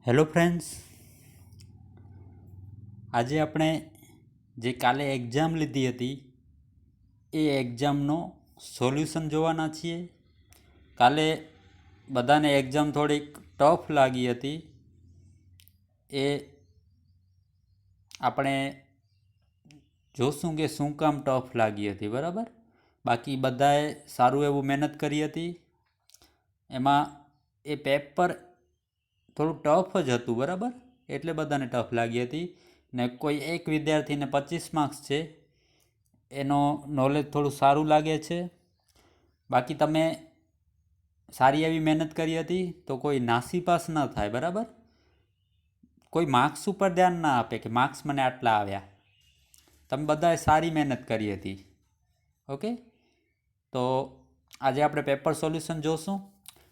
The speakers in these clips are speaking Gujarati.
હેલો ફ્રેન્ડ્સ, આજે આપણે જે કાલે એક્ઝામ લીધી હતી એ એક્ઝામનો સોલ્યુશન જોવાના છીએ. કાલે બધાને એક્ઝામ થોડીક ટફ લાગી હતી, એ આપણે જોશું કે શું કામ ટફ લાગી હતી. બરાબર, બાકી બધાએ સારું એવું મહેનત કરી હતી. એમાં એ પેપર થોડું ટફ જ હતું. બરાબર, એટલે બધાને ટફ લાગી હતી. ને કોઈ એક વિદ્યાર્થીને 25 માર્ક્સ છે, એનો નોલેજ થોડું સારું લાગે છે. બાકી તમે સારી એવી મહેનત કરી હતી તો કોઈ નાસીપાસ ન થાય. બરાબર, કોઈ માર્ક્સ ઉપર ધ્યાન ના આપે કે માર્ક્સ મને આટલા આવ્યા. તમે બધાએ સારી મહેનત કરી હતી. ઓકે, તો આજે આપણે પેપર સોલ્યુશન જોશું.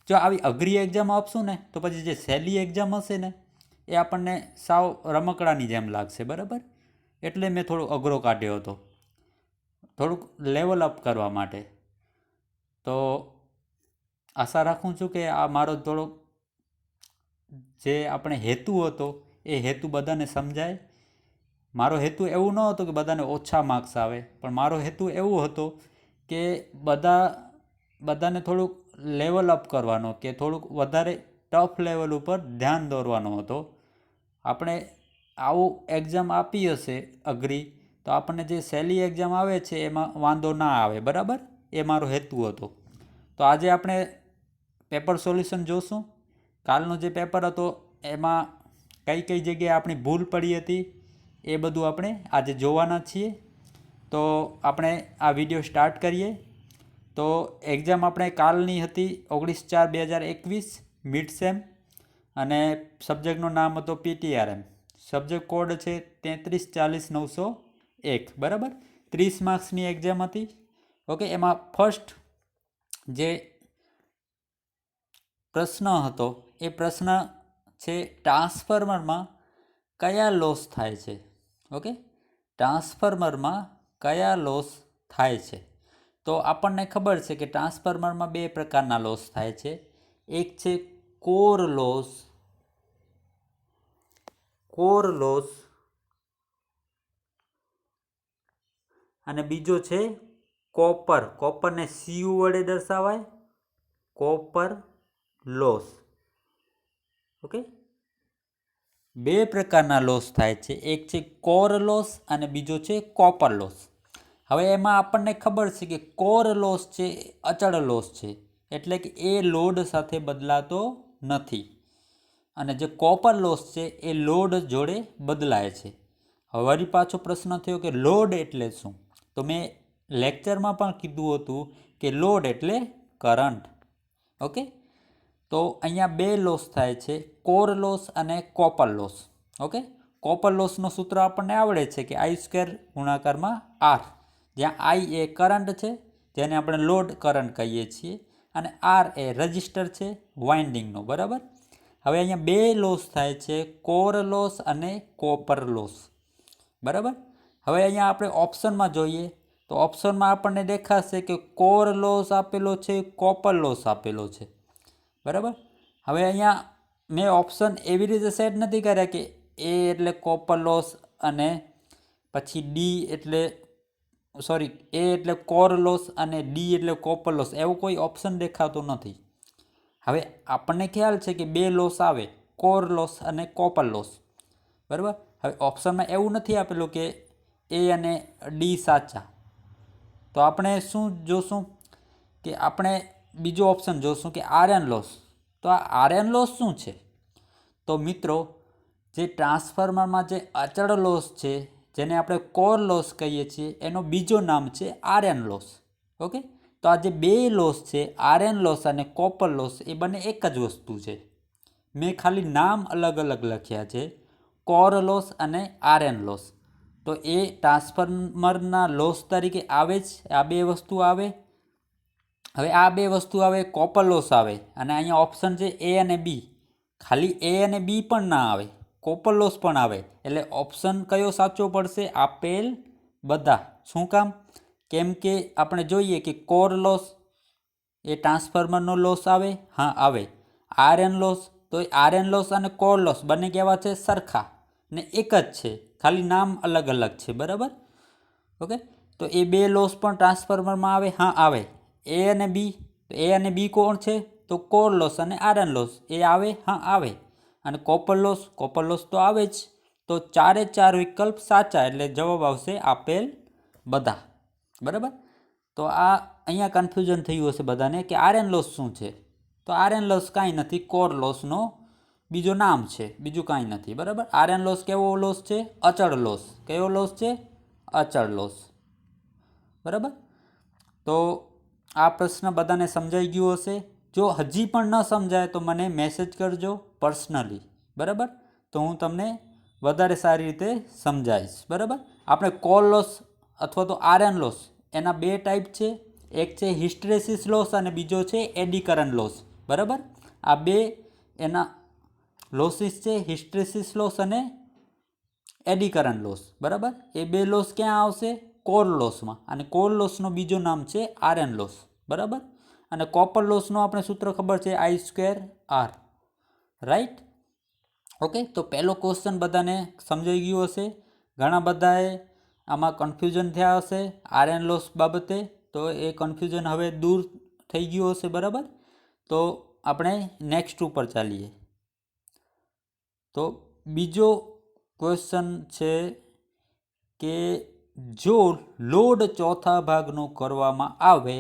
જો આવી અઘરી એક્ઝામ આપશું ને તો પછી જે સહેલી એક્ઝામ હશે ને એ આપણને સાવ રમકડાની જેમ લાગશે. બરાબર, એટલે મેં થોડો અઘરો કાઢ્યો હતો, થોડુંક લેવલ અપ કરવા માટે. તો આશા રાખું છું કે આ મારો થોડોક જે આપણે હેતુ હતો એ હેતુ બધાને સમજાય. મારો હેતુ એવું ન હતો કે બધાને ઓછા માર્ક્સ આવે, પણ મારો હેતુ એવો હતો કે બધાને થોડુંક લેવલ અપ કરવાનો, કે થોડુંક વધારે ટફ લેવલ ઉપર ધ્યાન દોરવાનો હતો. આપણે આવું એક્ઝામ આપી હશે અઘરી, તો આપણને જે સહેલી એક્ઝામ આવે છે એમાં વાંધો ના આવે. બરાબર, એ મારો હેતુ હતો. તો આજે આપણે પેપર સોલ્યુશન જોશું. કાલનો જે પેપર હતો એમાં કઈ કઈ જગ્યાએ આપણી ભૂલ પડી હતી એ બધું આપણે આજે જોવાના છીએ. તો આપણે આ વિડીયો સ્ટાર્ટ કરીએ. તો એક્ઝામ આપણે કાલની હતી 19/4/2021 મિડ સેમ, અને સબ્જેક્ટનું નામ હતો PTRM. સબ્જેક્ટ કોડ છે 33 40 901. બરાબર, 30 માર્ક્સની એક્ઝામ હતી. ઓકે, એમાં ફર્સ્ટ જે પ્રશ્ન હતો એ પ્રશ્ન છે ટ્રાન્સફોર્મરમાં કયા લોસ થાય છે. ઓકે, ટ્રાન્સફોર્મરમાં કયા લોસ થાય છે. તો આપણને ખબર છે કે ટ્રાન્સફોર્મરમાં બે પ્રકારના લોસ થાય છે. એક છે કોર લોસ, અને બીજો છે કોપરને CU વડે દર્શાવાય, કોપર લોસ. ઓકે, બે પ્રકારના લોસ થાય છે. એક છે કોર લોસ અને બીજો છે કોપર લોસ. હવે એમાં આપણને ખબર છે કે કોર લોસ છે અચળ લોસ છે, એટલે કે એ લોડ સાથે બદલાતો નથી. અને જે કોપર લોસ છે એ લોડ જોડે બદલાય છે. હવે વળી પાછો પ્રશ્ન થયો કે લોડ એટલે શું. તો મેં લેક્ચરમાં પણ કીધું હતું કે લોડ એટલે કરંટ. ઓકે, તો અહીંયા બે લોસ થાય છે, કોર લોસ અને કોપર લોસ. ઓકે, કોપર લોસનું સૂત્ર આપણને આવડે છે કે I² ગુણાકારમાં R, જ્યાં I એ કરંટ છે જેને આપણે લોડ કરંટ કહીએ છીએ, અને R એ રજિસ્ટર છે વાઇન્ડિંગનો. બરાબર, હવે અહીંયા બે લોસ થાય છે, કોર લોસ અને કોપર લોસ. બરાબર, હવે અહીંયા આપણે ઓપ્શનમાં જોઈએ તો ઓપ્શનમાં આપણને દેખાશે કે કોર લોસ આપેલો છે, કોપર લોસ આપેલો છે. બરાબર, હવે અહીંયા મેં ઓપ્શન એવી રીતે સેટ નથી કર્યા કે A એટલે કોપર લોસ અને પછી A એટલે કોર લોસ અને D એટલે કોપર લોસ, એવું કોઈ ઓપ્શન દેખાતો નથી. હવે આપણને ખ્યાલ છે કે બે લોસ આવે, કોર લોસ અને કોપર લોસ. બરાબર, હવે ઓપ્શનમાં એવું નથી આપેલું કે A અને D સાચા. તો આપણે શું જોશું કે આપણે બીજો ઓપ્શન જોશું કે આયર્ન લોસ. તો આ આયર્ન લોસ શું છે. તો મિત્રો, જે ટ્રાન્સફોર્મરમાં જે અચળ લોસ છે જેને આપણે કોર લોસ કહીએ છીએ, એનો બીજો નામ છે આયર્ન લોસ. ઓકે, તો આ જે બે લોસ છે આયર્ન લોસ અને કોપર લોસ, એ બંને એક જ વસ્તુ છે. મેં ખાલી નામ અલગ અલગ લખ્યા છે, કોર લોસ અને આયર્ન લોસ. તો એ ટ્રાન્સફોર્મરના લોસ તરીકે આવે જ આ બે વસ્તુ આવે. હવે આ બે વસ્તુ આવે, કોપર લોસ આવે, અને અહીંયા ઓપ્શન છે A અને B. ખાલી A અને B પણ ના આવે, કોપર લોસ પણ આવે. એટલે ઓપ્શન કયો સાચો પડશે? આપેલ બધા. શું કામ? કેમ કે આપણે જોઈએ કે કોર લોસ એ ટ્રાન્સફોર્મરનો લોસ આવે. હા, આવે. આયર્ન લોસ તો આયર્ન લોસ અને કોર લોસ બંને કેવા છે? સરખા ને એક જ છે, ખાલી નામ અલગ અલગ છે, બરાબર. ઓકે, તો એ બે લોસ પણ ટ્રાન્સફોર્મરમાં આવે? હા આવે. એ અને બી, તો એ અને બી કોણ છે? તો કોર લોસ અને આયર્ન લોસ. એ આવે? હા આવે. અને કોપર લોસ તો આવે જ. તો ચારે ચાર વિકલ્પ સાચા, એટલે જવાબ આવશે આપેલ બધા, બરાબર. તો આ અહીંયા કન્ફ્યુઝન થયું હશે બધાને કે આયર્ન લોસ શું છે. તો આયર્ન લોસ કાંઈ નથી, કોર લોસનો બીજો નામ છે, બીજું કાંઈ નથી, બરાબર. આયર્ન લોસ કેવો લોસ છે? અચળ લોસ. કેવો લોસ છે? અચળ લોસ, બરાબર. તો આ પ્રશ્ન બધાને સમજાઈ ગયો હશે. જો હજી પણ ન સમજાય તો મને મેસેજ કરજો પર્સનલી, બરાબર. તો હું તમને વધારે સારી રીતે સમજાવીશ, બરાબર. આપણે કોર લોસ અથવા તો આયર્ન લોસ એના બે ટાઈપ છે. એક છે હિસ્ટ્રેસિસ લોસ અને બીજો છે એડી કરંટ લોસ, બરાબર. આ બે એના લોસીસ છે, હિસ્ટ્રેસિસ લોસ અને એડી કરંટ લોસ, બરાબર. એ બે લોસ ક્યાં આવશે? કોર લોસમાં. અને કોર લોસનો બીજો નામ છે આયર્ન લોસ, બરાબર. અને કોપર લોસનો આપણે સૂત્ર ખબર છે, I²R, રાઈટ. ઓકે, તો પહેલો ક્વેશ્ચન બધાને સમજાઈ ગયો હશે. ઘણા બધાએ આમાં કન્ફ્યુઝન થયા હશે આયર્ન લોસ બાબતે. તો એ કન્ફ્યુઝન હવે દૂર થઈ ગયું હશે, બરાબર. તો આપણે નેક્સ્ટ ઉપર ચાલીએ. તો બીજો ક્વેશ્ચન છે કે જો લોડ ચોથા ભાગનો કરવામાં આવે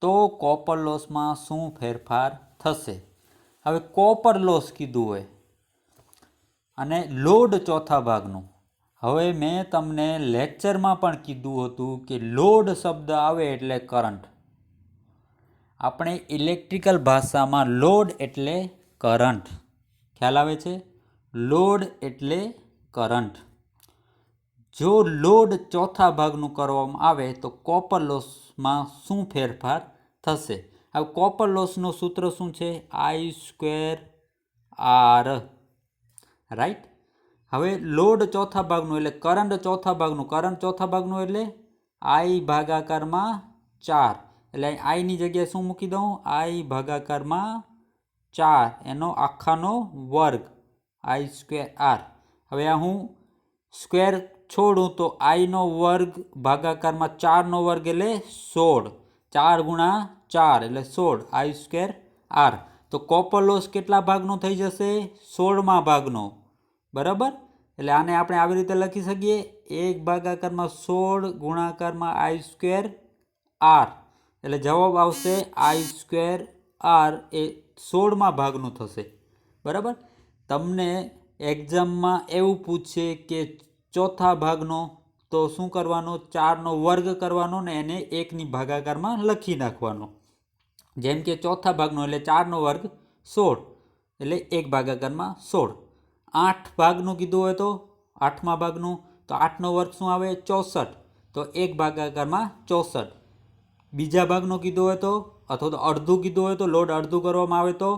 તો કોપર લોસમાં શું ફેરફાર થશે? હવે કોપર લોસ કીધું હોય અને લોડ ચોથા ભાગનું. હવે મેં તમને લેક્ચરમાં પણ કીધું હતું કે લોડ શબ્દ આવે એટલે કરંટ. આપણે ઇલેક્ટ્રિકલ ભાષામાં લોડ એટલે કરંટ. ખ્યાલ આવે છે? લોડ એટલે કરંટ. જો લોડ ચોથા ભાગનું કરવામાં આવે તો કોપર લોસમાં શું ફેરફાર થશે? હવે કોપર લોસનું સૂત્ર શું છે? I²R, right. હવે લોડ ચોથા ભાગનું એટલે કરંટ ચોથા ભાગનું. કરંટ ચોથા ભાગનું એટલે I/4. એટલે આઈની જગ્યાએ શું મૂકી દઉં? I/4 એનો આખાનો વર્ગ, I²R. હવે આ હું સ્ક્વેર છોડું તો આઈનો વર્ગ ભાગાકારમાં 4નો વર્ગ એટલે 16. 4 ગુણા 4 એટલે 16, I²R. તો કોપર લોસ કેટલા ભાગનો થઈ જશે? 16મા ભાગનો, બરાબર. એટલે આને આપણે આવી રીતે લખી શકીએ, 1/16 ગુણાકારમાં I²R. એટલે જવાબ આવશે I²R એ 16મા ભાગનું થશે, બરાબર. તમને એક્ઝામમાં એવું પૂછે કે ચોથા ભાગનો, તો શું કરવાનો? 4નો વર્ગ કરવાનો ને એને 1ની ભાગાકારમાં લખી નાખવાનો. જેમ કે ચોથા ભાગનો એટલે 4નો વર્ગ 16, એટલે 1/16. 8 ભાગનું કીધું હોય તો 8મા ભાગનું, તો 8નો વર્ગ શું આવે? 64, તો 1/64. બીજા ભાગનું કીધું હોય તો, અથવા તો અડધું કીધું હોય તો, લોડ અડધું કરવામાં આવે તો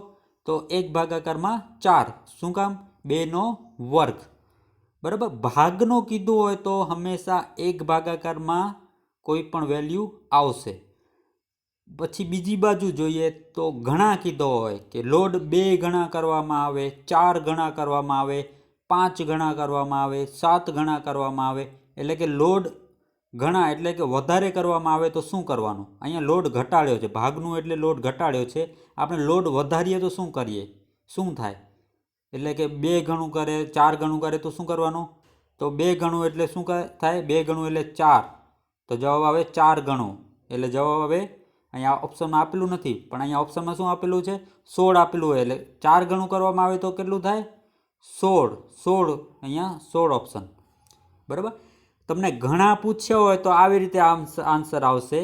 1/4. શું કામ? 2નો વર્ગ, બરાબર. ભાગનો કીધું હોય તો હંમેશા 1/4માં કોઈ પણ વેલ્યુ આવશે. પછી બીજી બાજુ જોઈએ તો ઘણા કીધો હોય કે લોડ 2 ગણા કરવામાં આવે, 4 ગણા કરવામાં આવે, 5 ગણા કરવામાં આવે, 7 ગણા કરવામાં આવે. એટલે કે લોડ ઘણા એટલે કે વધારે કરવામાં આવે તો શું કરવાનું? અહીંયા લોડ ઘટાડ્યો છે, ભાગનું એટલે લોડ ઘટાડ્યો છે. આપણે લોડ વધારીએ તો શું કરીએ? શું થાય? એટલે કે 2 ગણું કરે, 4 ગણું કરે તો શું કરવાનું? તો 2 ગણું એટલે શું થાય? 2 ગણું એટલે 4, તો જવાબ આવે 4 ગણું. એટલે જવાબ આવે, અહીંયા ઓપ્શનમાં આપેલું નથી પણ અહીંયા ઓપ્શનમાં શું આપેલું છે? 16 આપેલું હોય. એટલે 4 ગણું કરવામાં આવે તો કેટલું થાય? 16. અહીંયા 16 ઓપ્શન, બરાબર. તમને ઘણા પૂછ્યા હોય તો આવી રીતે આન્સર આવશે,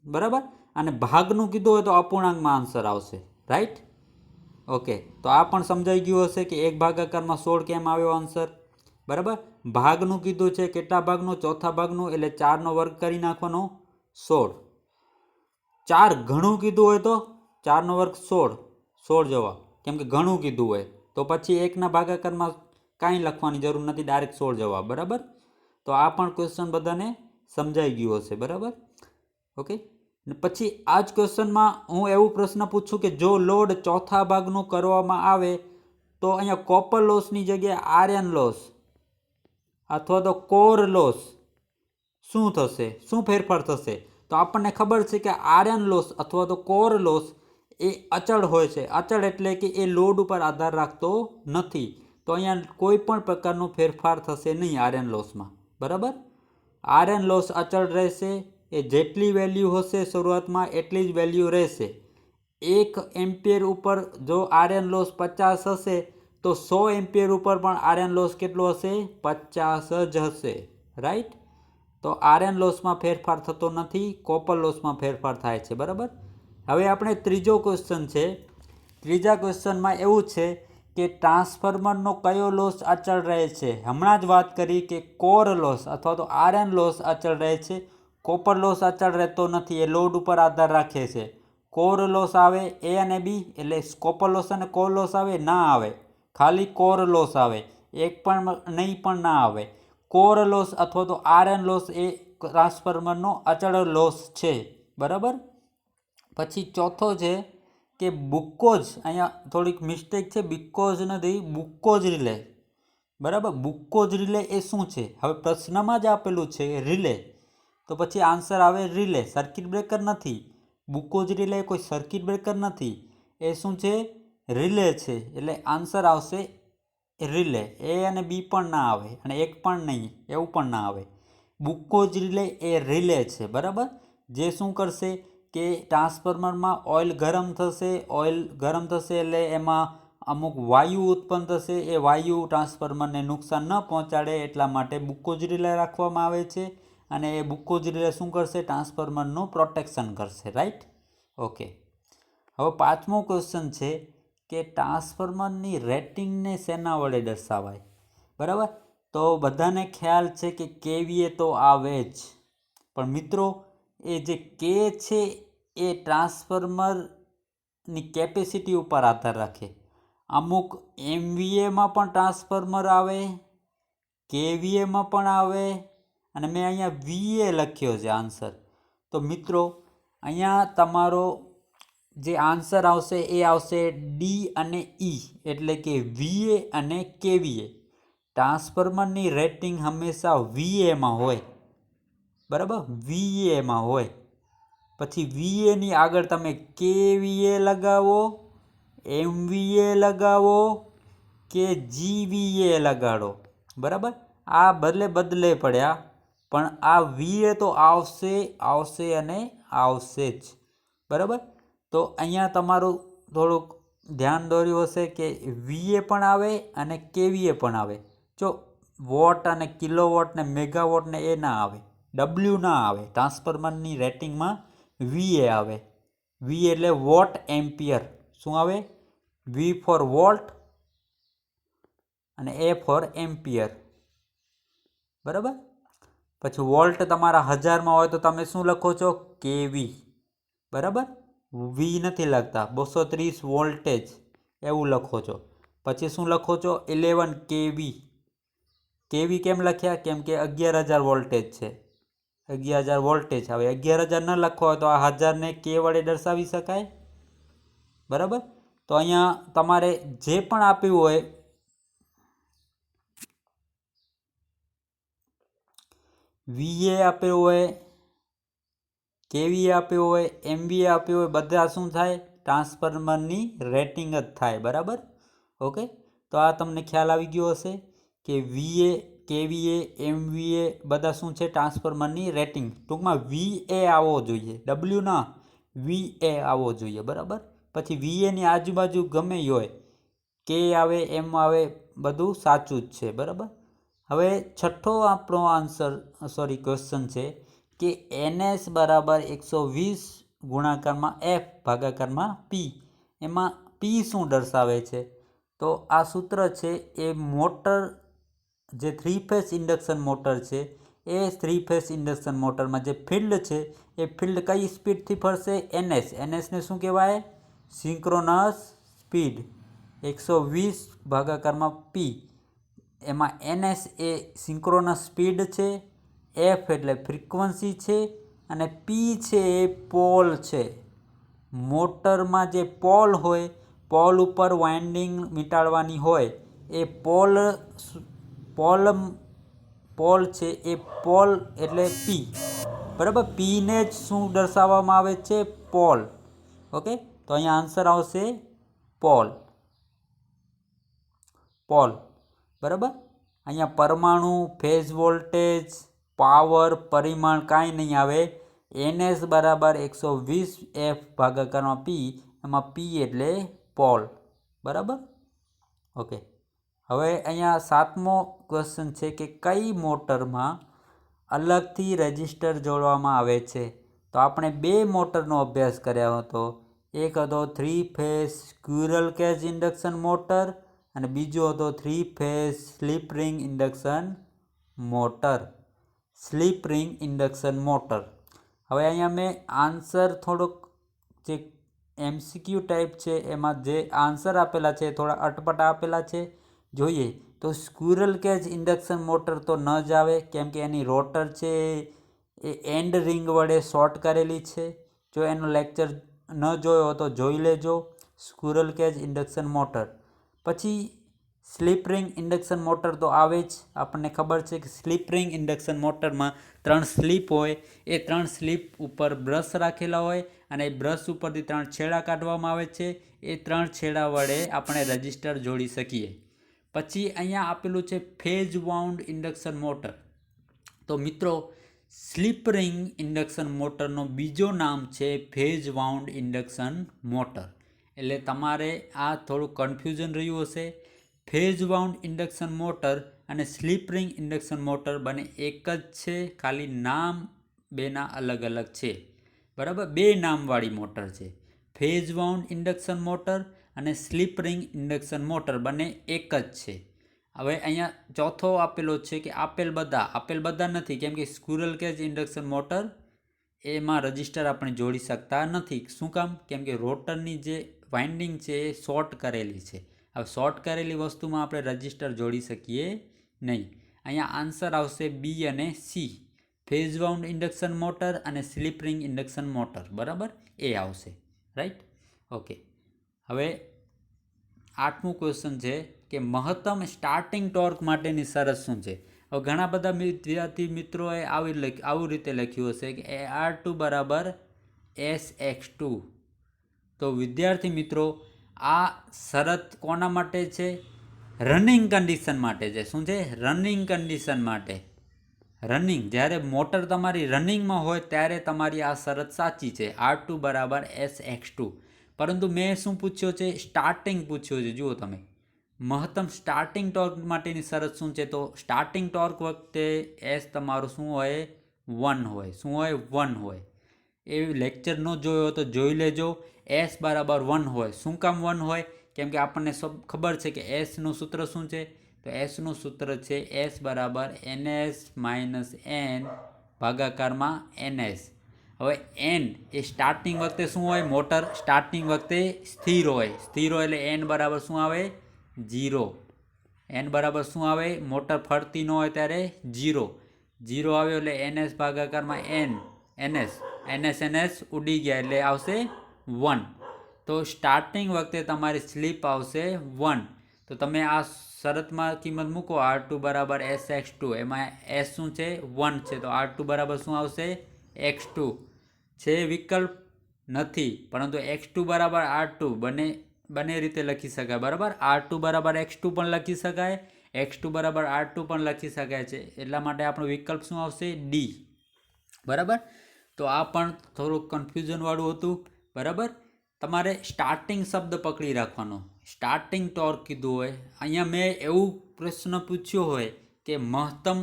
બરાબર. અને ભાગનું કીધું હોય તો અપૂર્ણાંકમાં આન્સર આવશે, રાઈટ. ઓકે, તો આ પણ સમજાઈ ગયું હશે કે 1/16 કેમ આવ્યો આન્સર, બરાબર. ભાગનું કીધું છે કેટલા ભાગનું? ચોથા ભાગનું, એટલે 4નો વર્ગ કરી નાખવાનો, 16. 4 ઘણું કીધું હોય તો 4નો વર્ગ 16 જવાબ, કેમ કે ઘણું કીધું હોય તો પછી 1ના ભાગાકારમાં કાંઈ લખવાની જરૂર નથી, ડાયરેક્ટ 16 જવાબ, બરાબર. તો આ પણ ક્વેશ્ચન બધાને સમજાઈ ગયું હશે, બરાબર. ઓકે, ને પછી આ જ ક્વેશ્ચનમાં હું એવું પ્રશ્ન પૂછું કે જો લોડ ચોથા ભાગનું કરવામાં આવે તો અહીંયા કોપર લોસની જગ્યાએ આયર્ન લોસ અથવા તો કોર લોસ શું થશે, શું ફેરફાર થશે? તો આપણને ખબર છે કે આયર્ન લોસ અથવા તો કોર લોસ એ અચળ હોય છે. અચળ એટલે કે એ લોડ ઉપર આધાર રાખતો નથી. તો અહીંયા કોઈ પણ પ્રકારનો ફેરફાર થશે નહીં આયર્ન લોસમાં. બરાબર, આયર્ન લોસ અચળ રહેશે. એ જેટલી વેલ્યુ હશે શરૂઆતમાં એટલી જ વેલ્યુ રહેશે. 1 એમ્પિયર ઉપર જો આયર્ન લોસ 50 હશે તો 100 એમ્પિયર ઉપર પણ આયર્ન લોસ કેટલો હશે? 50 જ હશે. રાઈટ. તો આયર્ન લોસમાં ફેરફાર થતો નથી, કોપર લોસમાં ફેરફાર થાય છે. બરાબર. હવે આપણે ત્રીજો ક્વેશ્ચન છે. ત્રીજા ક્વેશ્ચનમાં એવું છે કે ટ્રાન્સફોર્મરનો કયો લોસ અચળ રહે છે? હમણાં જ વાત કરી કે કોર લોસ અથવા તો આયર્ન લોસ અચળ રહે છે. કોપર લોસ અચળ રહેતો નથી, એ લોડ ઉપર આધાર રાખે છે. કોર લોસ આવે એ અને બી, એટલે કોપર લોસ અને કોર લોસ આવે ના આવે, ખાલી કોર લોસ આવે. એક પણ નહીં પણ ના આવે. કોર લોસ અથવા તો આયર્ન લોસ એ ટ્રાન્સફોર્મરનો અચળ લોસ છે. બરાબર. પછી ચોથો છે કે બુક્કોઝ, અહીંયા થોડીક મિસ્ટેક છે, બિકોઝ નથી, બુક્કોઝ રિલે. બરાબર, બુક્કોઝ રિલે એ શું છે? હવે પ્રશ્નમાં જ આપેલું છે રિલે, તો પછી આન્સર આવે રિલે. સર્કિટ બ્રેકર નથી. બુક્કોઝ રિલે કોઈ સર્કિટ બ્રેકર નથી. એ શું છે? રિલે છે. એટલે આન્સર આવશે રિલે. એ અને બી પણ ના આવે અને એક પણ નહીં એવું પણ ના આવે. બુક્કોઝ રિલે એ રિલે છે. બરાબર. જે શું કરશે કે ટ્રાન્સફોર્મરમાં ઓઇલ ગરમ થશે. ઓઇલ ગરમ થશે એટલે એમાં અમુક વાયુ ઉત્પન્ન થશે. એ વાયુ ટ્રાન્સફોર્મરને નુકસાન ન પહોંચાડે એટલા માટે બુક્કોઝ રિલે રાખવામાં આવે છે. અને એ બુક્કોઝ રિલે શું કરશે? ટ્રાન્સફોર્મરનું પ્રોટેક્શન કરશે. રાઈટ. ઓકે. હવે પાંચમો ક્વેશ્ચન છે કે ટ્રાન્સફોર્મરની રેટિંગને શેના વડે દર્શાવાય? બરાબર. તો બધાને ખ્યાલ છે કે કેવીએ તો આવે જ, પણ મિત્રો એ જે કે છે એ ટ્રાન્સફોર્મરની કેપેસિટી ઉપર આધાર રાખે. અમુક એમવીએમાં પણ ટ્રાન્સફોર્મર આવે, કેવીએમાં પણ આવે, અને મેં અહીંયા વીએ લખ્યો છે આન્સર. તો મિત્રો અહીંયા તમારો જે આન્સર આવશે એ આવશે ડી અને ઈ, એટલે કે વીએ અને કેવીએ. ટ્રાન્સફોર્મરની રેટિંગ હંમેશા વીએમાં હોય. બરાબર, વીએમાં હોય. પછી વીએની આગળ તમે કેવીએ લગાવો, એમવીએ લગાવો કે જીવીએ લગાડો. બરાબર, આ બદલે પડ્યા, પણ આ વીએ તો આવશે આવશે અને આવશે જ. બરાબર. તો અહીંયા તમારું થોડુંક ધ્યાન દોર્યું હશે કે વીએ પણ આવે અને કેવીએ પણ આવે. જો વોટ અને કિલોવોટ ને મેગાવોટ ને એ ના આવે, ડબલ્યુ ના આવે. ટ્રાન્સફોર્મરની રેટિંગમાં વીએ આવે. વી એટલે વોટ એમ્પિયર. શું આવે? વી ફોર વોલ્ટ અને એ ફોર એમ્પિયર. બરાબર. પછી વોલ્ટ તમારા 1000માં હોય તો તમે શું લખો છો? કેવી. બરાબર, વી નથી લખતા, 230 વોલ્ટેજ એવું લખો છો. પછી શું લખો છો? 11 કેવી. કેવી કેમ લખ્યા? કેમ કે 11000 વોલ્ટેજ છે. 11000 વોલ્ટેજ. હવે 11000 ન લખો હોય તો આ 1000ને કે વડે દર્શાવી શકાય. બરાબર. તો અહીંયા તમારે જે પણ આપ્યું હોય, વીએ આપ્યું હોય, કેવીએ આપ્યું હોય, એમવીએ આપ્યું હોય, બધા શું થાય? ટ્રાન્સફોર્મરની રેટિંગ જ થાય. બરાબર. ઓકે. તો આ તમને ખ્યાલ આવી ગયો હશે કે વીએ, કેવીએ, એમવીએ બધા શું છે? ટ્રાન્સફોર્મરની રેટિંગ. ટૂંકમાં વીએ આવવો જોઈએ, ડબલ્યુ ના, વીએ આવવો જોઈએ. બરાબર. પછી વીએની આજુબાજુ ગમે હોય, કે આવે, એમ આવે, બધું સાચું જ છે. બરાબર. હવે છઠ્ઠો આપણો ક્વેશ્ચન છે કે NS બરાબર 120 ગુણાકારમાં F ભાગાકારમાં P. એમાં P શું દર્શાવે છે? તો આ સૂત્ર છે એ મોટર, જે 3 ફેઝ ઇન્ડક્શન મોટર છે, એ 3 ફેઝ ઇન્ડક્શન મોટરમાં જે ફિલ્ડ છે એ ફિલ્ડ કઈ સ્પીડથી ફરશે? NS. NSને શું કહેવાય? Synchronous speed. 120 ભાગાકારમાં P. એમાં NS એ સિંક્રોનસ સ્પીડ છે, F એટલે ફ્રીક્વન્સી છે, અને પી છે એ પોલ છે. મોટરમાં જે પોલ હોય, પોલ ઉપર વાઇન્ડિંગ મીટાડવાની હોય, એ પોલ છે એ પોલ એટલે પી. બરાબર, પીને જ શું દર્શાવવામાં આવે છે? પોલ. ઓકે, તો અહીંયા આન્સર આવશે પોલ. બરાબર, અહીંયા પરમાણુ, ફેઝ વોલ્ટેજ, પાવર, પરિમાણ કાંઈ નહીં આવે. NS બરાબર 120F/P, એમાં P એટલે પોલ. બરાબર, ઓકે. હવે અહીંયા 7મો ક્વેશ્ચન છે કે કઈ મોટરમાં અલગથી રેઝિસ્ટર જોડવામાં આવે છે? તો આપણે 2 મોટરનો અભ્યાસ કર્યો હતો. એક હતો 3 phase squirrel cage induction motor અને બીજો હતો 3 phase slip ring induction motor. હવે અહીંયા મેં આન્સર થોડોક જે MCQ ટાઈપ છે એમાં જે આન્સર આપેલા છે થોડા અટપટા આપેલા છે. જોઈએ તો સ્ક્વિરલ કેજ ઇન્ડક્શન મોટર તો ન જ આવે, કેમ કે એની રોટર છે એ એન્ડ રિંગ વડે શોર્ટ કરેલી છે. જો એનો લેક્ચર ન જોયો તો જોઈ લેજો, સ્ક્વિરલ કેજ ઇન્ડક્શન મોટર. પછી સ્લિપ રિંગ ઇન્ડક્શન મોટર તો આવે જ. આપણને ખબર છે કે સ્લિપ રિંગ ઇન્ડક્શન મોટરમાં 3 સ્લીપ હોય, એ 3 સ્લીપ ઉપર બ્રશ રાખેલા હોય અને એ બ્રશ ઉપરથી 3 છેડા કાઢવામાં આવે છે. એ 3 છેડા વડે આપણે રજિસ્ટર જોડી શકીએ. પછી અહીંયા આપેલું છે ફેઝ વાઉન્ડ ઇન્ડક્શન મોટર. તો મિત્રો, સ્લિપ રિંગ ઇન્ડક્શન મોટરનો બીજો નામ છે ફેઝ વાઉન્ડ ઇન્ડક્શન મોટર. એટલે તમારે આ થોડું કન્ફ્યુઝન રહ્યું હશે. ફેઝ વાઉન્ડ ઇન્ડક્શન મોટર અને સ્લિપ રિંગ ઇન્ડક્શન મોટર બંને એક જ છે, ખાલી નામ બેના અલગ અલગ છે. બરાબર, 2 નામવાળી મોટર છે. ફેઝ વાઉન્ડ ઇન્ડક્શન મોટર અને સ્લિપ રિંગ ઇન્ડક્શન મોટર બંને એક જ છે. હવે અહીંયા ચોથો આપેલો છે કે આપેલ બધા નથી, કેમ કે સ્ક્વિરલ કેજ ઇન્ડક્શન મોટર એમાં રજિસ્ટર આપણે જોડી શકતા નથી. શું કામ? કેમ કે રોટરની જે વાઇન્ડિંગ છે એ શોર્ટ કરેલી છે. હવે શોર્ટ કરેલી વસ્તુમાં આપણે રજિસ્ટર જોડી શકીએ નહીં. અહીંયા આન્સર આવશે બી અને C, phase wound induction motor અને સ્લિપ રિંગ ઇન્ડક્શન મોટર. બરાબર, એ આવશે. Right, okay. હવે 8મું ક્વેશ્ચન છે કે મહત્તમ સ્ટાર્ટિંગ ટોર્ક માટેની શરત શું છે? હવે ઘણા બધા વિદ્યાર્થી મિત્રોએ આવી રીતે લખ્યું હશે કે R2 બરાબર SX2. તો વિદ્યાર્થી મિત્રો, આ શરત કોના માટે છે? રનિંગ કન્ડિશન માટે છે. શું છે? રનિંગ કન્ડિશન માટે. જ્યારે મોટર તમારી રનિંગમાં હોય ત્યારે તમારી આ શરત સાચી છે, R2 બરાબર SX2. પરંતુ મેં શું પૂછ્યો છે? સ્ટાર્ટિંગ પૂછ્યો છે. જુઓ તમે, મહત્તમ સ્ટાર્ટિંગ ટોર્ક માટેની શરત શું છે? તો સ્ટાર્ટિંગ ટોર્ક વખતે S તમારું શું હોય? 1 હોય. શું હોય? 1 હોય. એ લેક્ચર ન જોયો તો જોઈ લેજો. S બરાબર 1 હોય. શું કામ 1 હોય? કેમ કે આપણને ખબર છે કે Sનું સૂત્ર શું છે? તો Sનું સૂત્ર છે S બરાબર NS - N ભાગાકારમાં NS. હવે N એ સ્ટાર્ટિંગ વખતે શું હોય? મોટર સ્ટાર્ટિંગ વખતે સ્થિર હોય. એટલે N બરાબર શું આવે? 0. N બરાબર શું આવે? મોટર ફરતી ન હોય ત્યારે 0 આવ્યો એટલે NS ભાગાકારમાં NS ઉડી ગયા એટલે આવશે 1. તો સ્ટાર્ટિંગ વખતે તમારી સ્લીપ આવશે 1. તો તમે આ શરતમાં કિંમત મૂકો, R2 બરાબર SX2. એમાં S શું છે? 1 છે. તો R2 બરાબર શું આવશે? X2 છે. વિકલ્પ નથી, પરંતુ X2 બરાબર R2 બંને રીતે લખી શકાય. બરાબર, R2 બરાબર X2 પણ લખી શકાય, X2 બરાબર R2 પણ લખી શકાય છે. એટલા માટે આપણો વિકલ્પ શું આવશે? ડી. બરાબર, તો આ પણ થોડુંક કન્ફ્યુઝનવાળું હતું. બરાબર, તમારે સ્ટાર્ટિંગ શબ્દ પકડી રાખવાનો. સ્ટાર્ટિંગ ટોર્ક કીધું હોય, અહીંયા મેં એવું પ્રશ્ન પૂછ્યો હોય કે મહત્તમ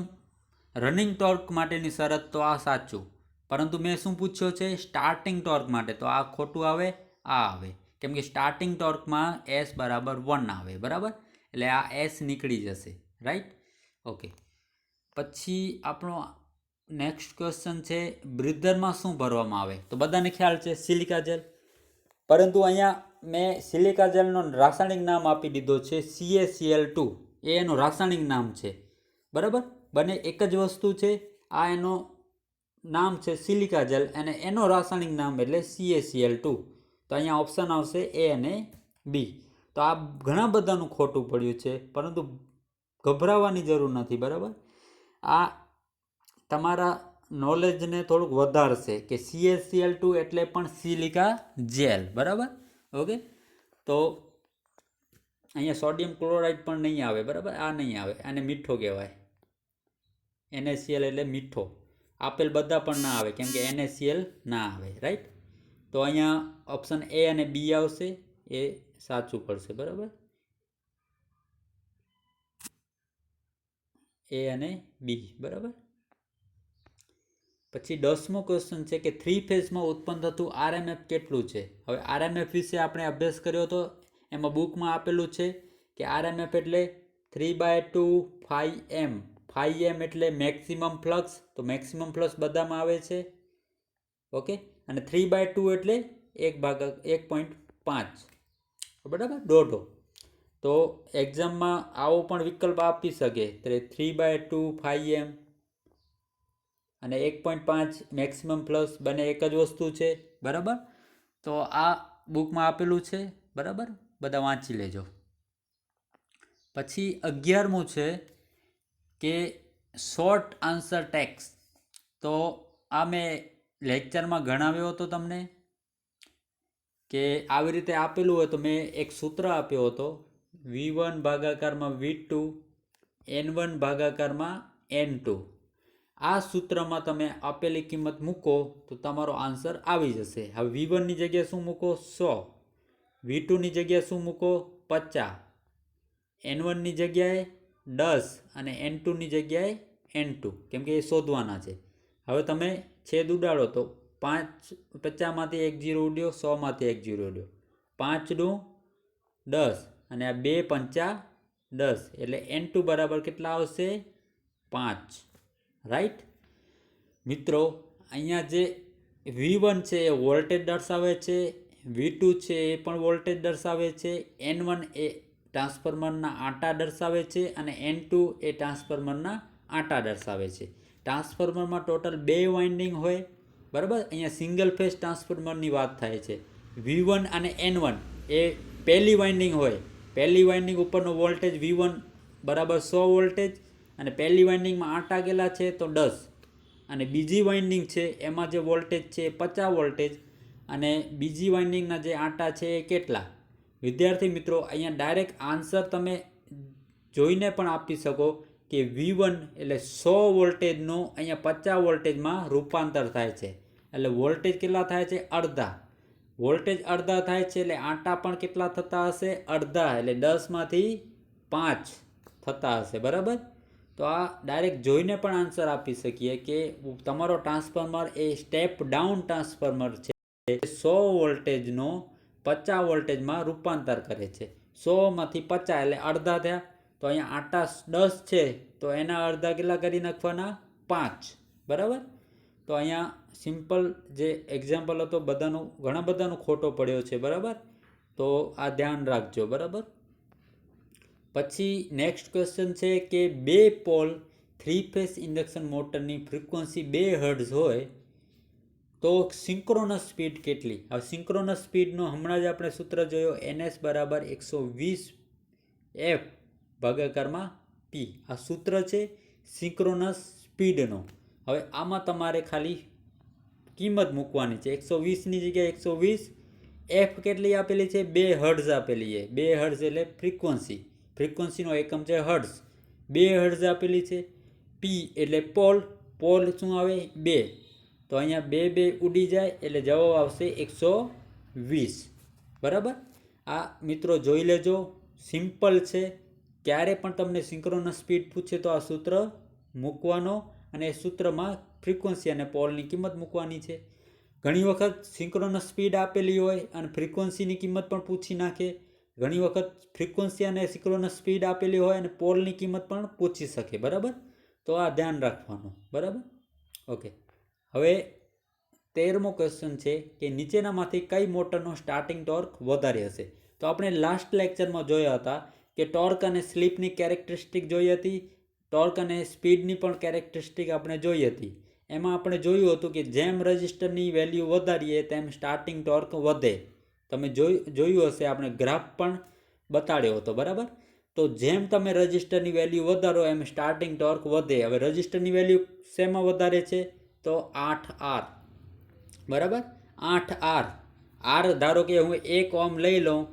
રનિંગ ટોર્ક માટેની શરત, તો આ સાચું. પરંતુ મેં શું પૂછ્યો છે? સ્ટાર્ટિંગ ટોર્ક માટે. તો આ ખોટું આવે, આ આવે. કેમ કે સ્ટાર્ટિંગ ટોર્કમાં S બરાબર 1 આવે. બરાબર, એટલે આ S નીકળી જશે. Right, okay. પછી આપણો નેક્સ્ટ ક્વેશ્ચન છે, બ્રીધરમાં શું ભરવામાં આવે? તો બધાને ખ્યાલ છે સિલિકા જેલ. પરંતુ અહીંયા મેં સિલિકા જેલનો રાસાયણિક નામ આપી દીધો છે CaCl2. એ એનું રાસાયણિક નામ છે. બરાબર, બંને એક જ વસ્તુ છે. આ એનો નામ છે સિલિકા જેલ અને એનો રાસાયણિક નામ એટલે CaCl2. તો અહીંયા ઓપ્શન આવશે A અને B. તો આ ઘણા બધાનું ખોટું પડ્યું છે, પરંતુ ગભરાવાની જરૂર નથી. બરાબર, આ તમારા નોલેજને થોડુંક વધારશે કે CaCl2 એટલે પણ સિલિકા જેલ. બરાબર, ઓકે. તો અહીંયા સોડિયમ ક્લોરાઇડ પણ નહીં આવે. બરાબર, આ નહીં આવે, આને મીઠો કહેવાય. NaCl એટલે મીઠો. આપેલ બધા પણ ના આવે, કેમ કે NaCl ના આવે. રાઈટ, તો અહીંયા ઓપ્શન A અને B આવશે, એ સાચું પડશે. બરાબર, A અને B. બરાબર, પછી 10મો ક્વેશ્ચન છે કે 3 ફેઝમાં ઉત્પન્ન થતું RMF કેટલું છે. હવે RMF વિશે આપણે અભ્યાસ કર્યો હતો, એમાં બુકમાં આપેલું છે કે RMF એટલે 3/2 φm. φm એટલે મેક્સિમમ ફ્લક્સ, તો મેક્સિમમ ફ્લક્સ બધામાં આવે છે. ઓકે, અને 3/2 એટલે 1/1.5. બરાબર, દોઢો. તો એક્ઝામમાં આવો પણ વિકલ્પ આપી શકે, 3/2 φm અને 1.5 મેક્સિમમ પ્લસ, બંને એક જ વસ્તુ છે. બરાબર, તો આ બુકમાં આપેલું છે. બરાબર, બધા વાંચી લેજો. પછી 11મું છે કે શોર્ટ આન્સર ટેક્સ. તો આ મેં લેક્ચરમાં ગણાવ્યો હતો તમને કે આવી રીતે આપેલું હોય તો મેં એક સૂત્ર આપ્યો હતો, V1 ભાગાકારમાં V2 N1 ભાગાકારમાં N2. આ સૂત્રમાં તમે આપેલી કિંમત મૂકો તો તમારો આન્સર આવી જશે. હવે V1 ની જગ્યાએ શું મૂકો? 100. V2 ની જગ્યાએ શું મૂકો? 50. N1 ની જગ્યાએ 10 અને N2 ની જગ્યાએ N2, કેમ કે એ શોધવાના છે. હવે તમે છેદ ઉડાડો તો 50 માંથી 1 0 ઉડ્યો, 100 માંથી 1 0 ઉડ્યો, 5 નું 10 અને આ 2 પંચા 10, એટલે N2 બરાબર કેટલા આવશે? 5. રાઈટ મિત્રો, અહીંયા જે V1 છે એ વોલ્ટેજ દર્શાવે છે, V2 છે એ પણ વોલ્ટેજ દર્શાવે છે, N1 એ ટ્રાન્સફોર્મરના આંટા દર્શાવે છે અને N2 એ ટ્રાન્સફોર્મરના આંટા દર્શાવે છે. ટ્રાન્સફોર્મરમાં ટોટલ 2 વાઇન્ડિંગ હોય. બરાબર, અહીંયા સિંગલ ફેઝ ટ્રાન્સફોર્મરની વાત થાય છે. V1 અને N1 એ પહેલી વાઇન્ડિંગ હોય. પહેલી વાઇન્ડિંગ ઉપરનો વોલ્ટેજ V1 બરાબર 100 વોલ્ટેજ, અને પહેલી વાઇન્ડિંગમાં આંટા કેટલા છે તો 10, અને બીજી વાઇન્ડિંગ છે એમાં જે વોલ્ટેજ છે 50 વોલ્ટેજ, અને બીજી વાઇન્ડિંગના જે આંટા છે એ કેટલા. વિદ્યાર્થી મિત્રો, અહીંયા ડાયરેક્ટ આન્સર તમે જોઈને પણ આપી શકો કે V1 એટલે 100 વોલ્ટેજનું અહીંયા 50 વોલ્ટેજમાં રૂપાંતર થાય છે. એટલે વોલ્ટેજ કેટલા થાય છે? અડધા. વોલ્ટેજ અડધા થાય છે એટલે આંટા પણ કેટલા થતા હશે? અડધા, એટલે 10 માંથી 5 થતા હશે. બરાબર, તો આ ડાયરેક્ટ જોઈને પણ આન્સર આપી શકીએ કે તમારો ટ્રાન્સફોર્મર એ સ્ટેપ ડાઉન ટ્રાન્સફોર્મર છે, 100 વોલ્ટેજનો 50 વોલ્ટેજમાં રૂપાંતર કરે છે. 100 માંથી 50 એટલે અડધા થયા. તો અહીંયા આંટા 10 છે તો એના અડધા કેટલા કરી નાખવાના? 5. બરાબર, તો અહીંયા સિમ્પલ જે એક્ઝામ્પલ હતો બધાનું ઘણા બધાનો ખોટો પડ્યો છે. બરાબર, તો આ ધ્યાન રાખજો. બરાબર, પછી નેક્સ્ટ ક્વેશ્ચન છે કે 2 પોલ 3 ફેઝ ઇન્ડક્શન મોટરની ફ્રીક્વન્સી 2 હર્ટ્ઝ હોય તો સિંક્રોનસ સ્પીડ કેટલી? હવે સિંક્રોનસ સ્પીડનો હમણાં જ આપણે સૂત્ર જોયો, NS બરાબર 120 F ભાગાકારમાં P. આ સૂત્ર છે સિંક્રોનસ સ્પીડનો. હવે આમાં તમારે ખાલી કિંમત મૂકવાની છે. 120ની જગ્યાએ 120, F કેટલી આપેલી છે? 2 હર્ટ્ઝ આપેલી છે. 2 હર્ટ્ઝ એટલે ફ્રીક્વન્સી, ફ્રીક્વન્સીનો એકમ છે હર્ટ્ઝ. 2 હર્ટ્ઝ આપેલી છે. P એટલે પોલ, પોલ શું આવે? 2. તો અહીંયા 2 2 ઉડી જાય એટલે જવાબ આવશે 120. બરાબર, આ મિત્રો જોઈ લેજો, સિમ્પલ છે. ક્યારે પણ તમને સિંક્રોનસ સ્પીડ પૂછે તો આ સૂત્ર મૂકવાનો, અને એ સૂત્રમાં ફ્રીક્વન્સી અને પોલની કિંમત મૂકવાની છે. ઘણી વખત સિંક્રોનસ સ્પીડ આપેલી હોય અને ફ્રીક્વન્સીની કિંમત પણ પૂછી નાખે. ઘણી વખત ફ્રીક્વન્સી અને સિંક્રોનસ સ્પીડ આપેલી હોય અને પોલની કિંમત પણ પૂછી શકે. બરાબર, તો આ ધ્યાન રાખવાનું. બરાબર, ઓકે. હવે 13મો ક્વેશ્ચન છે કે નીચેનામાંથી કઈ મોટરનો સ્ટાર્ટિંગ ટોર્ક વધારે હશે? તો આપણે લાસ્ટ લેક્ચરમાં જોયા હતા કે ટોર્ક અને સ્લીપની કેરેક્ટરિસ્ટિક જોઈ હતી, ટોર્ક અને સ્પીડની પણ કેરેક્ટરિસ્ટિક આપણે જોઈ હતી. એમાં આપણે જોયું હતું કે જેમ રજિસ્ટરની વેલ્યુ વધારીએ તેમ સ્ટાર્ટિંગ ટોર્ક વધે. તમે જોયું હશે, આપણે ગ્રાફ પણ બતાડ્યો હતો, બરાબર. તો જેમ તમે રજિસ્ટરની વેલ્યુ વધારો એમ સ્ટાર્ટિંગ ટોર્ક વધે. હવે રજિસ્ટરની વેલ્યુ શેમાં વધારે છે? તો 8R, બરાબર. 8R. આર ધારો કે હું 1 ઓહ્મ લઈ લઉં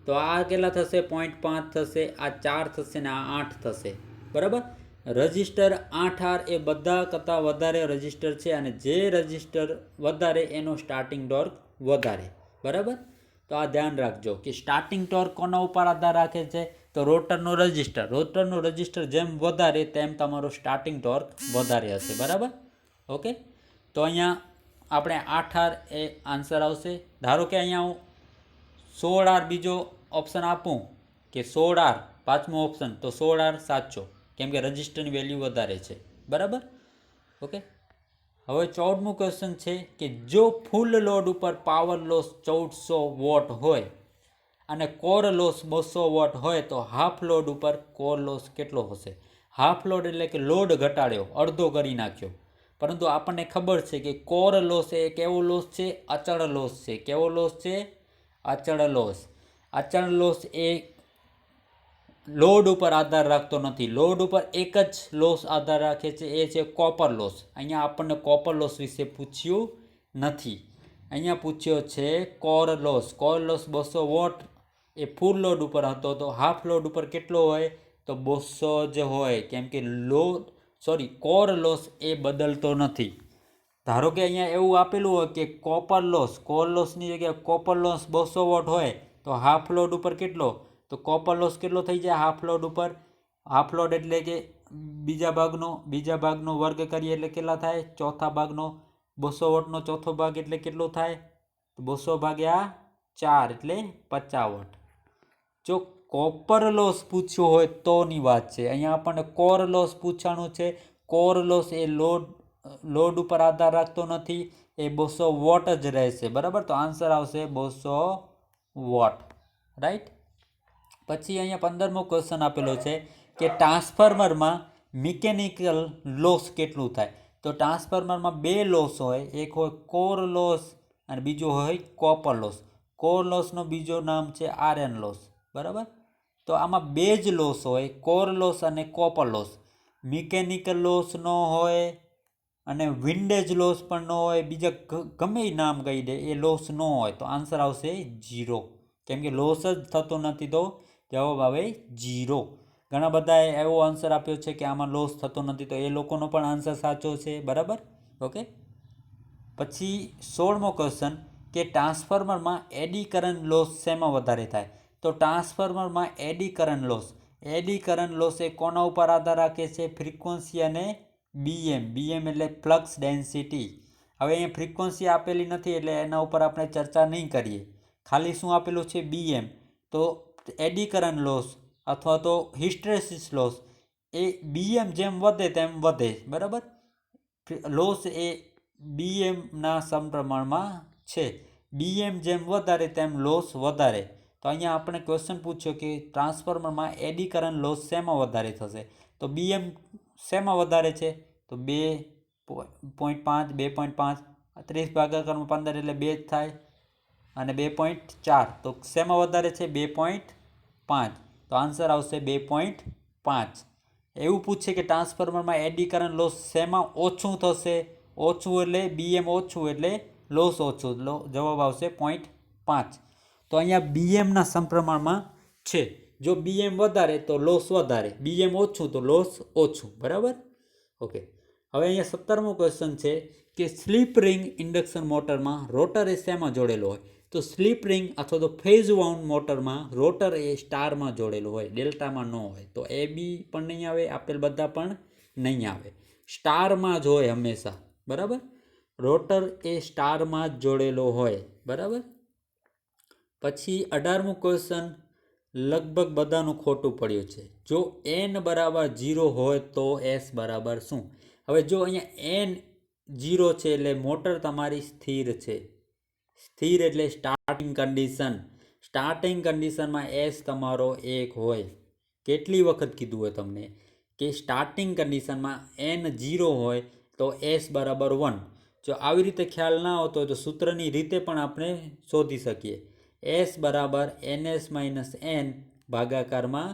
તો આ કેટલા થશે? 0.5 થશે, આ 4 થશે ને આ 8 થશે, બરાબર. રજિસ્ટર 8R એ બધા કરતાં વધારે રજિસ્ટર છે, અને જે રજિસ્ટર વધારે એનો સ્ટાર્ટિંગ ટોર્ક વધારે, બરાબર. તો આ ધ્યાન રાખજો કે સ્ટાર્ટિંગ ટોર્ક કોના ઉપર આધાર રાખે છે? તો રોટરનો રજિસ્ટર. રોટરનો રજિસ્ટર જેમ વધારે તેમ તમારો સ્ટાર્ટિંગ ટોર્ક વધારે હશે, બરાબર. ઓકે. તો અહીંયા આપણે 8R એ આન્સર આવશે. ધારો કે અહીંયા હું 16R બીજો ઓપ્શન આપું કે 16R પાંચમો ઓપ્શન, તો 16R સાચો, કેમ કે રજિસ્ટરની વેલ્યુ વધારે છે, બરાબર. ઓકે. હવે 14મું ક્વેશ્ચન છે કે જો ફૂલ લોડ ઉપર પાવર લોસ 1400 વોટ હોય અને કોર લોસ 200 વોટ હોય તો હાફ લોડ ઉપર કોર લોસ કેટલો હશે? હાફ લોડ એટલે કે લોડ ઘટાડ્યો, અડધો કરી નાખ્યો. પરંતુ આપણને ખબર છે કે કોર લોસ એ કેવો લોસ છે? અચળ લોસ છે. કેવો લોસ છે? અચળ લોસ. અચળ લોસ એ લોડ ઉપર આધાર રાખતો નથી. લોડ ઉપર એક જ લોસ આધાર રાખે છે, એ છે કોપર લોસ. અહીંયા આપણને કોપર લોસ વિશે પૂછ્યું નથી. અહીંયા પૂછ્યો છે core loss. Core loss 200 watt એ ફૂલ લોડ ઉપર હતો, તો હાફ લોડ ઉપર કેટલો હોય? તો 200 જ હોય, કેમ કે કોર લોસ એ બદલતો નથી. ધારો કે અહીંયા એવું આપેલું હોય કે કોપર લોસ, કોર લોસની જગ્યાએ કોપર લોસ 200 વોટ હોય તો હાફ લોડ ઉપર કેટલો? તો કોપર લોસ કેટલો થઈ જાય હાફ લોડ ઉપર? હાફ લોડ એટલે કે બીજા ભાગનો વર્ગ કરીએ એટલે કેટલા થાય? ચોથા ભાગનો. 200 વોટનો ચોથો ભાગ એટલે કેટલો થાય? 200 ભાગ્યા 4 એટલે 50 વોટ. જો કોપર લોસ પૂછ્યો હોય તોની વાત છે. અહીંયા આપણને કોર લોસ પૂછવાનું છે. કોર લોસ એ લોડ ઉપર આધાર રાખતો નથી, એ 200 વોટ જ રહેશે, બરાબર. તો આન્સર આવશે 200 વોટ, રાઈટ. પછી અહીંયા 15મો ક્વેશ્ચન આપેલો છે કે ટ્રાન્સફોર્મરમાં મિકેનિકલ લોસ કેટલું થાય? તો ટ્રાન્સફોર્મરમાં બે લોસ હોય, એક હોય કોર લોસ અને બીજો હોય કોપર લોસ. કોર લોસનો બીજો નામ છે આયર્ન લોસ, બરાબર. તો આમાં બે જ લોસ હોય, કોર લોસ અને કોપર લોસ. મિકેનિકલ લોસ ન હોય અને વિન્ડેજ લોસ પણ ન હોય, બીજા ગમે નામ કહી દે, એ લોસ ન હોય. તો આન્સર આવશે 0, કેમ કે લોસ જ થતો નથી, તો જવાબ આવે 0. ઘણા બધાએ એવો આન્સર આપ્યો છે કે આમાં લોસ થતો નથી, તો એ લોકોનો પણ આન્સર સાચો છે, બરાબર. ઓકે. પછી 16મો ક્વેશ્ચન કે ટ્રાન્સફોર્મરમાં એડી કરંટ લોસ શેમાં વધારે થાય? તો ટ્રાન્સફોર્મરમાં એડી કરંટ લોસ એ કોના ઉપર આધાર રાખે છે? ફ્રીક્વન્સી અને બીએમ એટલે ફ્લક્સ ડેન્સિટી. હવે અહીંયા ફ્રીક્વન્સી આપેલી નથી એટલે એના ઉપર આપણે ચર્ચા નહીં કરીએ. ખાલી શું આપેલું છે? બીએમ. તો એડી કરંટ લોસ અથવા તો હિસ્ટ્રેસિસ લોસ એ બીએમ જેમ વધે તેમ વધે, બરાબર. લોસ એ બીએમના સમપ્રમાણમાં છે. બીએમ જેમ વધારે તેમ લોસ વધારે. તો અહીંયા આપણે ક્વેશ્ચન પૂછ્યો કે ટ્રાન્સફોર્મરમાં એડી કરંટ લોસ શેમાં વધારે થશે? તો બીએમ શેમાં વધારે છે? તો 2.5, 2.5, 30 ભાગાકારમાં 15 એટલે 2 જ થાય, અને 2.4. તો શેમાં વધારે છે? 2.5. તો આન્સર આવશે 2.5. એવું પૂછે કે ટ્રાન્સફોર્મરમાં એડી કરંટ લોસ શેમાં ઓછું થશે? ઓછું એટલે બીએમ ઓછું એટલે લોસ ઓછું, જવાબ આવશે 0.5. તો અહીંયા બીએમના સમપ્રમાણમાં છે. જો બીએમ વધારે તો લોસ વધારે, બીએમ ઓછું તો લોસ ઓછું, બરાબર. ઓકે. હવે અહીંયા 17મો ક્વેશ્ચન છે કે સ્લીપ રિંગ ઇન્ડક્શન મોટરમાં રોટર એ શેમાં જોડેલો હોય? તો સ્લીપ રિંગ અથવા તો ફેઝ વાઉન્ડ મોટરમાં રોટર એ સ્ટારમાં જોડેલું હોય, ડેલ્ટામાં ન હોય. તો એ બી પણ નહીં આવે, આપેલ બધા પણ નહીં આવે. સ્ટારમાં જ હોય હંમેશા, બરાબર. રોટર એ સ્ટારમાં જ જોડેલો હોય, બરાબર. પછી 18મું ક્વેશ્ચન લગભગ બધાનું ખોટું પડ્યું છે. જો n બરાબર 0 હોય તો s બરાબર શું? હવે જો અહીંયા n 0 છે એટલે મોટર તમારી સ્થિર છે. સ્થિર એટલે સ્ટાર્ટિંગ કન્ડિશન. સ્ટાર્ટિંગ કન્ડિશનમાં s તમારો 1 હોય. કેટલી વખત કીધું હોય તમને કે સ્ટાર્ટિંગ કન્ડિશનમાં n 0 હોય તો એસ બરાબર 1. જો આવી રીતે ખ્યાલ ના આવતો હોય તો સૂત્રની રીતે પણ આપણે શોધી શકીએ. એસ બરાબર NS માઇનસ એન ભાગાકારમાં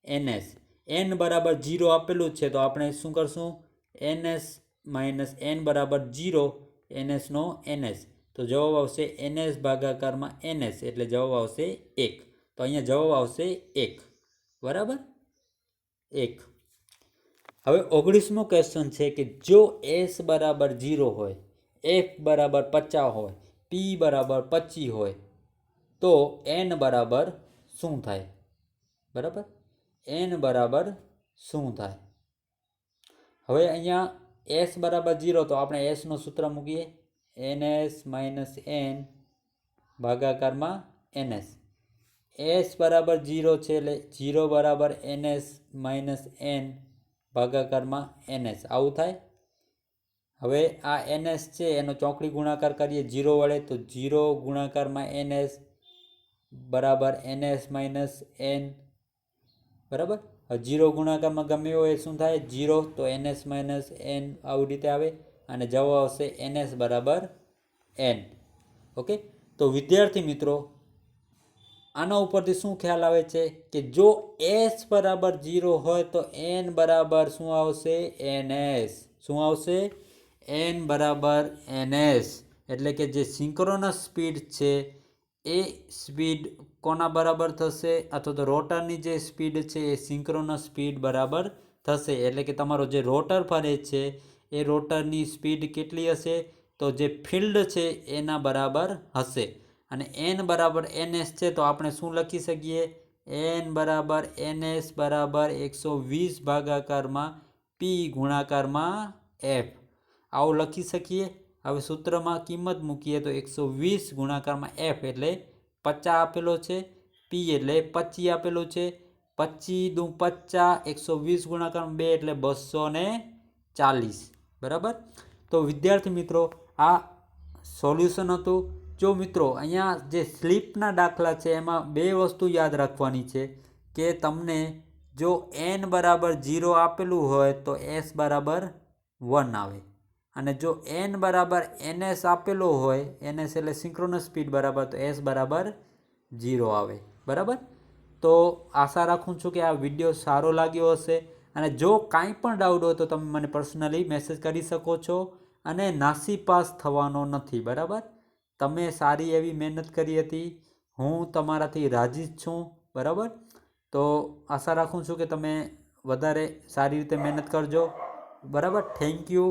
NS. એન બરાબર 0 આપેલું જ છે તો આપણે શું કરશું? NS માઇનસ એન બરાબર 0, NSનો NS. તો જવાબ આવશે NS ભાગાકારમાં NS, એટલે જવાબ આવશે 1. તો અહીંયા જવાબ આવશે 1. બરાબર, 1. હવે 19મો ક્વેશ્ચન છે કે જો S બરાબર 0 હોય, F બરાબર 50 હોય, P બરાબર 25 હોય તો N બરાબર શું થાય? બરાબર, N બરાબર શું થાય? હવે અહીંયા S બરાબર 0 તો આપણે S નું સૂત્ર મૂકીએ, NS માઇનસ એન ભાગાકારમાં NS. S બરાબર 0 છે એટલે 0 બરાબર NS માઇનસ એન ભાગાકારમાં NS, આવું થાય. હવે આ NS છે એનો ચોકડી ગુણાકાર કરીએ 0 વડે તો 0 ગુણાકારમાં NS બરાબર NS માઇનસ એન. બરાબર, 0 ગુણાકારમાં ગમે હોય શું થાય? 0, તો NS માઇનસ એન આવી રીતે આવે અને જવાબ આવશે NS બરાબર N. ઓકે, તો વિદ્યાર્થી મિત્રો આના ઉપરથી શું ખ્યાલ આવે છે કે જો S બરાબર 0 હોય તો N બરાબર શું આવશે? NS. શું આવશે? N બરાબર NS. એટલે કે જે સિંક્રોનસ સ્પીડ છે એ સ્પીડ કોના બરાબર થશે? અથવા તો રોટરની જે સ્પીડ છે એ સિંક્રોનસ સ્પીડ બરાબર થશે. એટલે કે તમારો જે રોટર ફરે છે એ રોટરની સ્પીડ કેટલી હશે? તો જે ફિલ્ડ છે એના બરાબર હશે. અને N બરાબર NS છે તો આપણે શું લખી શકીએ? N બરાબર NS બરાબર 120 ભાગાકારમાં P ગુણાકારમાં F, આવું લખી શકીએ. હવે સૂત્રમાં કિંમત મૂકીએ તો 120 ગુણાકારમાં F એટલે 50 આપેલો છે, P એટલે 25 આપેલું છે. 25 દુ 50, 120 ગુણાકારમાં 2 એટલે 240. બરાબર, તો વિદ્યાર્થી મિત્રો આ સોલ્યુશન હતું. જો મિત્રો અહીંયા જે સ્લીપના દાખલા છે એમાં બે વસ્તુ યાદ રાખવાની છે કે તમને જો N બરાબર 0 આપેલું હોય તો S બરાબર 1 આવે, અને જો N બરાબર NS આપેલો હોય, NS એટલે સિંક્રોનસ સ્પીડ બરાબર, તો S બરાબર 0 આવે. બરાબર, તો આશા રાખું છું કે આ વિડીયો સારો લાગ્યો હશે. અને જો કાંઈ પણ ડાઉટ હોય તો તમે મને પર્સનલી મેસેજ કરી શકો છો. અને નાસીપાસ થવાનો નથી. બરાબર, તમે સારી એવી મહેનત કરી હતી, હું તમારાથી રાજી જ છું. બરાબર, તો આશા રાખું છું કે તમે વધારે સારી રીતે મહેનત કરજો. બરાબર, થેન્ક યુ.